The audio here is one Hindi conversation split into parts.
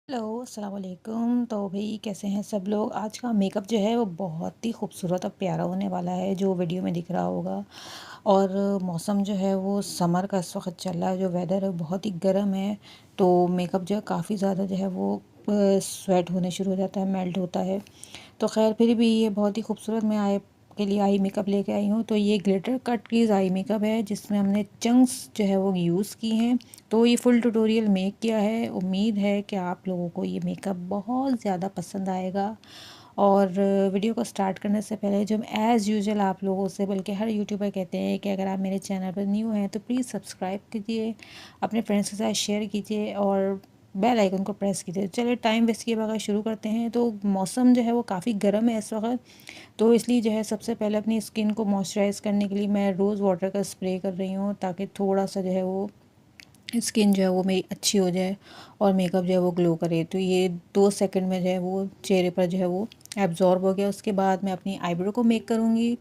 हेलो, अस्सलाम वालेकुम। तो भाई कैसे हैं सब लोग। आज का मेकअप जो है वो बहुत ही खूबसूरत और प्यारा होने वाला है, जो वीडियो में दिख रहा होगा। और मौसम जो है वो समर का इस वक्त चल रहा है, जो वेदर है बहुत ही गर्म है। तो मेकअप जो है काफ़ी ज़्यादा जो है वो स्वेट होने शुरू हो जाता है, मेल्ट होता है। तो खैर फिर भी ये बहुत ही खूबसूरत मैं आए के लिए आई मेकअप लेके आई हूँ। तो ये glitter cut keys eye makeup है, जिसमें हमने चंक्स जो है वो यूज़ की हैं। तो ये फुल ट्यूटोरियल मेक किया है। उम्मीद है कि आप लोगों को ये मेकअप बहुत ज़्यादा पसंद आएगा। और वीडियो को स्टार्ट करने से पहले जो एज़ यूजुअल आप लोगों से, बल्कि हर यूट्यूबर कहते हैं कि अगर आप मेरे चैनल पर न्यू हैं तो प्लीज़ सब्सक्राइब कीजिए, अपने फ्रेंड्स के साथ शेयर कीजिए और बेल आइकन को प्रेस कीजिए। चलिए टाइम वेस्ट किए बगैर शुरू करते हैं। तो मौसम जो है वो काफ़ी गर्म है इस वक्त, तो इसलिए जो है सबसे पहले अपनी स्किन को मॉइस्चराइज़ करने के लिए मैं रोज़ वाटर का स्प्रे कर रही हूँ, ताकि थोड़ा सा जो है वो स्किन जो है वो मेरी अच्छी हो जाए और मेकअप जो है वो ग्लो करे। तो ये 2 सेकंड में जो है वो चेहरे पर जो है वो एब्जॉर्ब हो गया। उसके बाद मैं अपनी आईब्रो को मेक करूँगी।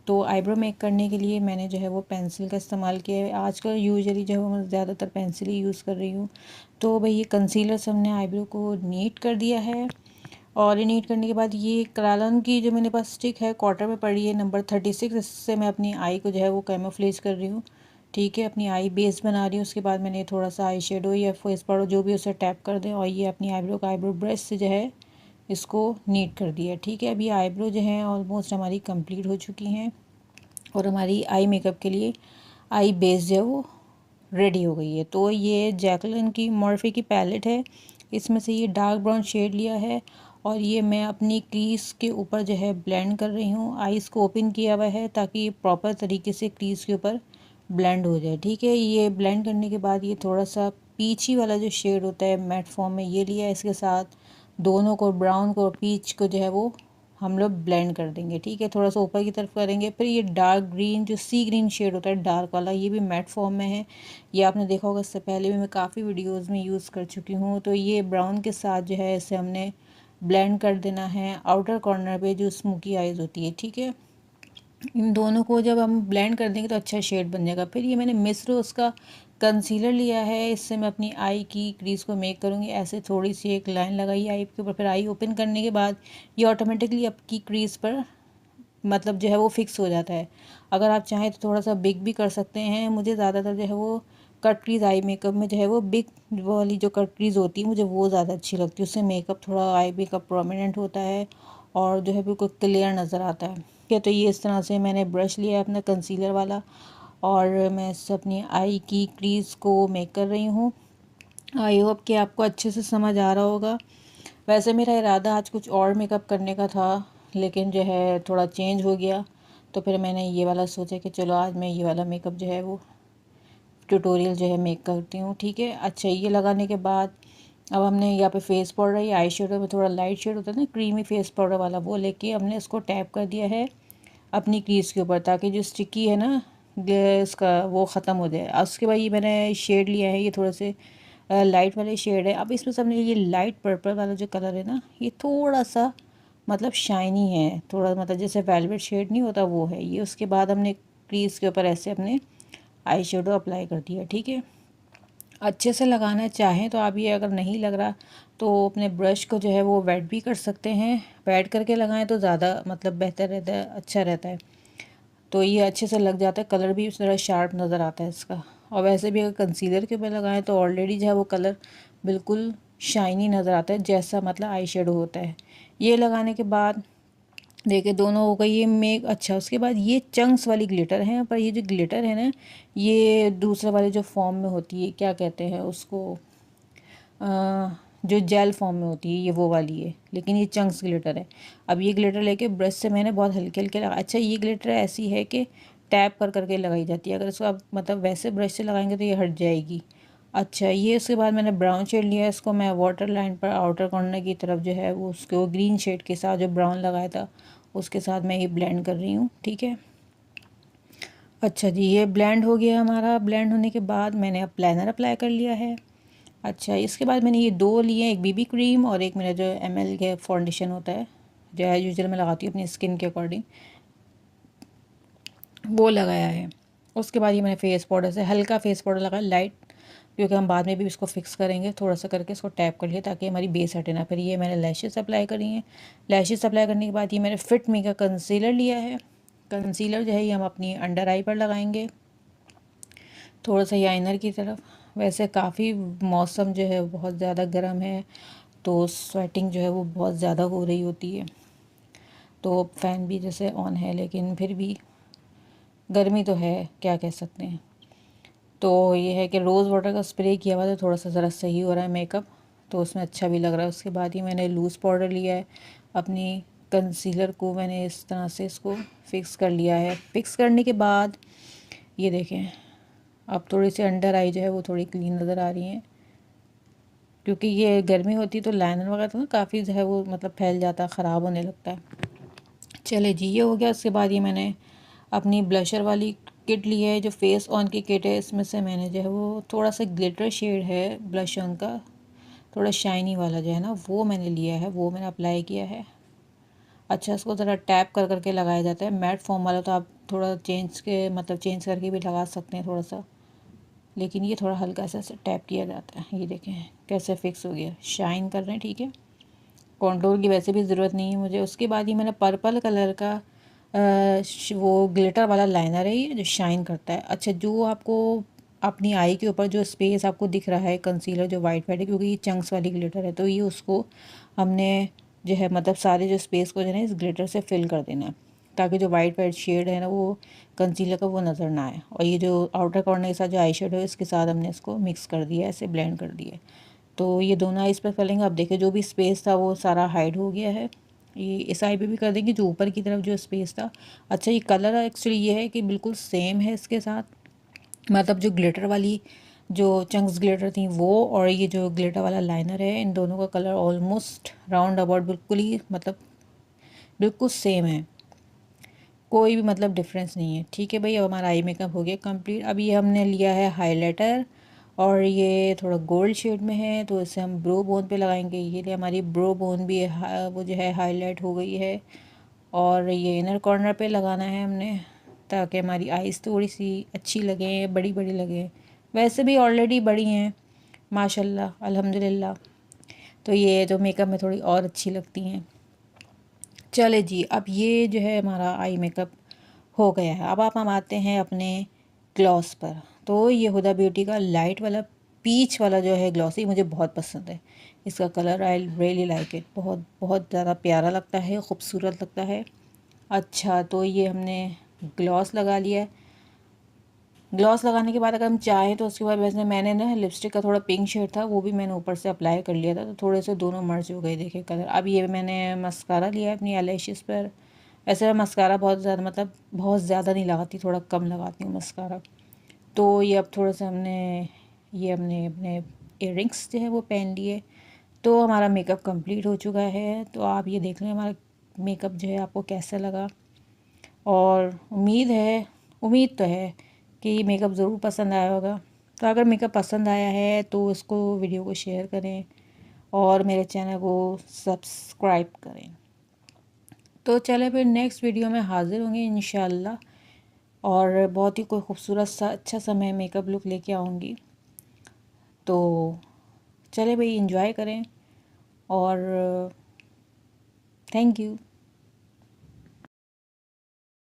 तो आईब्रो मेक करने के लिए मैंने जो है वो पेंसिल का इस्तेमाल किया है। आजकल यूजुअली जो है वो मैं ज़्यादातर पेंसिल ही यूज़ कर रही हूँ। तो भाई ये कंसीलर से हमने आईब्रो को नीट कर दिया है। और ये नीट करने के बाद ये करालन की जो मेरे पास स्टिक है, क्वार्टर में पड़ी है, नंबर 36, इससे मैं अपनी आई को जो है वो कैमोफ्लेज कर रही हूँ। ठीक है, अपनी आई बेस बना रही हूँ। उसके बाद मैंने थोड़ा सा आई शेडो या फेस पाउडर जो भी उसे टैप कर दें, और ये अपनी आईब्रो का आईब्रो ब्रश से जो है इसको नीट कर दिया। ठीक है, अभी आईब्रो जो है ऑलमोस्ट हमारी कंप्लीट हो चुकी हैं और हमारी आई मेकअप के लिए आई बेस जो है वो रेडी हो गई है। तो ये जैकलिन की मॉर्फी की पैलेट है, इसमें से ये डार्क ब्राउन शेड लिया है और ये मैं अपनी क्रीज के ऊपर जो है ब्लेंड कर रही हूँ। आईज़ को ओपन किया हुआ है ताकि ये प्रॉपर तरीके से क्रीज के ऊपर ब्लेंड हो जाए। ठीक है, ये ब्लेंड करने के बाद ये थोड़ा सा पीची वाला जो शेड होता है मैट फॉर्म में ये लिया है। इसके साथ दोनों को, ब्राउन को और पीच को जो है वो हम लोग ब्लेंड कर देंगे। ठीक है, थोड़ा सा ऊपर की तरफ करेंगे। फिर ये डार्क ग्रीन जो सी ग्रीन शेड होता है डार्क वाला, ये भी मैट फॉर्म में है। ये आपने देखा होगा, इससे पहले भी मैं काफ़ी वीडियोस में यूज़ कर चुकी हूँ। तो ये ब्राउन के साथ जो है इसे हमने ब्लेंड कर देना है आउटर कॉर्नर पे जो स्मोकी आइज़ होती है। ठीक है, इन दोनों को जब हम ब्लेंड कर देंगे तो अच्छा शेड बन जाएगा। फिर ये मैंने मिस रोज़ का कंसीलर लिया है, इससे मैं अपनी आई की क्रीज को मेक करूँगी। ऐसे थोड़ी सी एक लाइन लगाई आई के ऊपर, फिर आई ओपन करने के बाद ये ऑटोमेटिकली आपकी क्रीज पर मतलब जो है वो फिक्स हो जाता है। अगर आप चाहें तो थोड़ा सा बिग भी कर सकते हैं। मुझे ज़्यादातर जो है वो कट क्रीज आई मेकअप में जो है वो बिग वाली जो कट क्रीज होती है मुझे वो ज़्यादा अच्छी लगती है। उससे मेकअप थोड़ा आई मेकअप प्रोमिनेंट होता है और जो है बिल्कुल क्लियर नज़र आता है। ठीक है, तो ये इस तरह से मैंने ब्रश लिया है अपना कंसीलर वाला और मैं इससे अपनी आई की क्रीज को मेक कर रही हूँ। आई होप कि आपको अच्छे से समझ आ रहा होगा। वैसे मेरा इरादा आज कुछ और मेकअप करने का था, लेकिन जो है थोड़ा चेंज हो गया। तो फिर मैंने ये वाला सोचा कि चलो आज मैं ये वाला मेकअप जो है वो ट्यूटोरियल जो है मेक करती हूँ। ठीक है, अच्छा ये लगाने के बाद अब हमने यहाँ पे फेस पाउडर या आई शेडो में थोड़ा लाइट शेड होता है ना, क्रीमी फेस पाउडर वाला, वो लेके हमने इसको टैप कर दिया है अपनी क्रीज के ऊपर, ताकि जो स्टिकी है ना इसका वो ख़त्म हो जाए। और उसके बाद ये मैंने शेड लिया है, ये थोड़े से लाइट वाले शेड है। अब इसमें से हमने ये लाइट पर्पल वाला जो कलर है ना, ये थोड़ा सा मतलब शाइनी है, थोड़ा मतलब जैसे वेलवेट शेड नहीं होता वो है ये। उसके बाद हमने क्रीज के ऊपर ऐसे अपने आई शेडो अप्लाई कर दिया। ठीक है, अच्छे से लगाना चाहें तो आप ये अगर नहीं लग रहा तो अपने ब्रश को जो है वो वेट भी कर सकते हैं। वेट करके लगाएं तो ज़्यादा मतलब बेहतर रहता है, अच्छा रहता है। तो ये अच्छे से लग जाता है, कलर भी उस तरह शार्प नज़र आता है इसका। और वैसे भी अगर कंसीलर के ऊपर लगाएं तो ऑलरेडी जो है वो कलर बिल्कुल शाइनी नज़र आता है, जैसा मतलब आई शेडो होता है। ये लगाने के बाद देखिए दोनों हो गई ये मेक। अच्छा, उसके बाद ये चंक्स वाली ग्लिटर है, पर ये जो ग्लिटर है ना ये दूसरे वाले जो फॉर्म में होती है, क्या कहते हैं उसको, जो जेल फॉर्म में होती है, ये वो वाली है, लेकिन ये चंक्स ग्लिटर है। अब ये ग्लिटर लेके ब्रश से मैंने बहुत हल्के हल्के लगा। अच्छा, ये ग्लिटर ऐसी है कि टैप कर करके लगाई जाती है, अगर इसको आप मतलब वैसे ब्रश से लगाएंगे तो ये हट जाएगी। अच्छा, ये उसके बाद मैंने ब्राउन शेड लिया, इसको मैं वाटर लाइन पर आउटर कॉर्नर की तरफ जो है वो उसके वो ग्रीन शेड के साथ जो ब्राउन लगाया था उसके साथ मैं ये ब्लेंड कर रही हूँ। ठीक है, अच्छा जी, ये ब्लेंड हो गया हमारा। ब्लेंड होने के बाद मैंने अब प्लानर अप्लाई कर लिया है। अच्छा, इसके बाद मैंने ये दो लिए, एक बीबी क्रीम और एक मेरा जो एमएल के फाउंडेशन होता है जो है यूजुअल मैं लगाती हूँ अपनी स्किन के अकॉर्डिंग, वो लगाया है। उसके बाद ये मैंने फेस पाउडर से हल्का फेस पाउडर लगाया, लाइट क्योंकि हम बाद में भी इसको फिक्स करेंगे। थोड़ा सा करके इसको टैप कर लिया ताकि हमारी बेस हटे ना। फिर ये मैंने लैशेस अप्लाई करी हैं। लैशेस अप्लाई करने के बाद ये मैंने फिट मी का कंसीलर लिया है। कंसीलर जो है ये हम अपनी अंडर आई पर लगाएंगे, थोड़ा सा आइनर की तरफ। वैसे काफ़ी मौसम जो है बहुत ज़्यादा गर्म है, तो स्वेटिंग जो है वो बहुत ज़्यादा हो रही होती है। तो फ़ैन भी जैसे ऑन है, लेकिन फिर भी गर्मी तो है, क्या कह सकते हैं। तो ये है कि रोज़ वाटर का स्प्रे किया हुआ, तो थोड़ा सा ज़रा सही हो रहा है मेकअप, तो उसमें अच्छा भी लग रहा है। उसके बाद ही मैंने लूज़ पाउडर लिया है। अपनी कंसीलर को मैंने इस तरह से इसको फिक्स कर लिया है। फिक्स करने के बाद ये देखें, अब थोड़ी सी अंडर आई जो है वो थोड़ी क्लीन नज़र आ रही है, क्योंकि ये गर्मी होती है तो लाइनर वगैरह तो ना काफ़ी जो है वो मतलब फैल जाता है, ख़राब होने लगता है। चले जी, ये हो गया। उसके बाद ये मैंने अपनी ब्लशर वाली किट ली है, जो फेस ऑन की किट है। इसमें से मैंने जो है वो थोड़ा सा ग्लिटर शेड है ब्लश ऑन का, थोड़ा शाइनी वाला जो है ना, वो मैंने लिया है, वो मैंने अप्लाई किया है। अच्छा, इसको ज़रा टैप कर करके लगाया जाता है। मैट फॉर्म वाला तो आप थोड़ा चेंज करके भी लगा सकते हैं थोड़ा सा, लेकिन ये थोड़ा हल्का सा टैप किया जाता है। ये देखें कैसे फिक्स हो गया, शाइन कर रहे हैं, ठीक है। कॉन्टोर की वैसे भी ज़रूरत नहीं है मुझे। उसके बाद ये मैंने पर्पल कलर का वो ग्लिटर वाला लाइनर है ये, जो शाइन करता है। अच्छा, जो आपको अपनी आई के ऊपर जो स्पेस आपको दिख रहा है कंसीलर जो वाइट वाइट है, क्योंकि ये चंक्स वाली ग्लिटर है, तो ये उसको हमने जो है मतलब सारे जो स्पेस को जो है ना इस ग्लिटर से फिल कर देना है, ताकि जो वाइट वाइट शेड है ना वो कंसीलर का वो नज़र ना आए। और ये जो आउटर कॉर्नर के साथ जो आई शेड है इसके साथ हमने इसको मिक्स कर दिया, ऐसे ब्लेंड कर दिया। तो ये दोनों आईज़ पर करेंगे। अब देखिए जो भी स्पेस था वो सारा हाइड हो गया है। ये इस आई पे भी कर देंगे, जो ऊपर की तरफ जो स्पेस था। अच्छा, ये कलर एक्चुअली ये है कि बिल्कुल सेम है इसके साथ, मतलब जो ग्लिटर वाली जो चंक्स ग्लिटर थी वो, और ये जो ग्लिटर वाला लाइनर है, इन दोनों का कलर ऑलमोस्ट राउंड अबाउट बिल्कुल ही मतलब बिल्कुल सेम है, कोई भी मतलब डिफरेंस नहीं है। ठीक है भाई, अब हमारा आई मेकअप हो गया कंप्लीट। अब ये हमने लिया है हाइलाइटर, और ये थोड़ा गोल्ड शेड में है, तो इसे हम ब्रो बोन पे लगाएंगे। ये लिए हमारी ब्रो बोन भी वो जो है हाईलाइट हो गई है। और ये इनर कॉर्नर पे लगाना है हमने, ताकि हमारी आइज़ थोड़ी सी अच्छी लगे, बड़ी बड़ी लगे। वैसे भी ऑलरेडी बड़ी हैं माशाल्लाह अल्हम्दुलिल्लाह, तो ये तो मेकअप में थोड़ी और अच्छी लगती हैं। चले जी, अब ये जो है हमारा आई मेकअप हो गया है। अब आप हम आते हैं अपने ग्लॉस पर। तो ये हुदा ब्यूटी का लाइट वाला पीच वाला जो है ग्लॉस, ये मुझे बहुत पसंद है। इसका colour I really like it, बहुत बहुत ज़्यादा प्यारा लगता है, ख़ूबसूरत लगता है। अच्छा, तो ये हमने ग्लॉस लगा लिया है। ग्लॉस लगाने के बाद अगर हम चाहें तो उसके बाद वैसे मैंने ना लिपस्टिक का थोड़ा पिंक शेड था, वो भी मैंने ऊपर से अप्लाई कर लिया था, तो थोड़े से दोनों मर्ज हो गए देखे कलर। अब ये मैंने मस्कारा लिया है अपनी आईलैशेस पर। वैसे मैं मस्कारा बहुत ज़्यादा मतलब बहुत ज़्यादा नहीं लगाती, थोड़ा कम लगाती हूँ मस्कारा। तो ये अब थोड़ा सा हमने अपने इयररिंग्स जो है वो पहन लिए, तो हमारा मेकअप कंप्लीट हो चुका है। तो आप ये देख लें हमारा मेकअप जो है आपको कैसा लगा, और उम्मीद तो है कि मेकअप ज़रूर पसंद आया होगा। तो अगर मेकअप पसंद आया है तो इसको वीडियो को शेयर करें और मेरे चैनल को सब्सक्राइब करें। तो चले फिर नेक्स्ट वीडियो में हाज़िर होंगे इंशाल्लाह, और बहुत ही कोई खूबसूरत सा अच्छा सा मैं मेकअप लुक लेके आऊँगी। तो चले भाई, इंजॉय करें, और थैंक यू।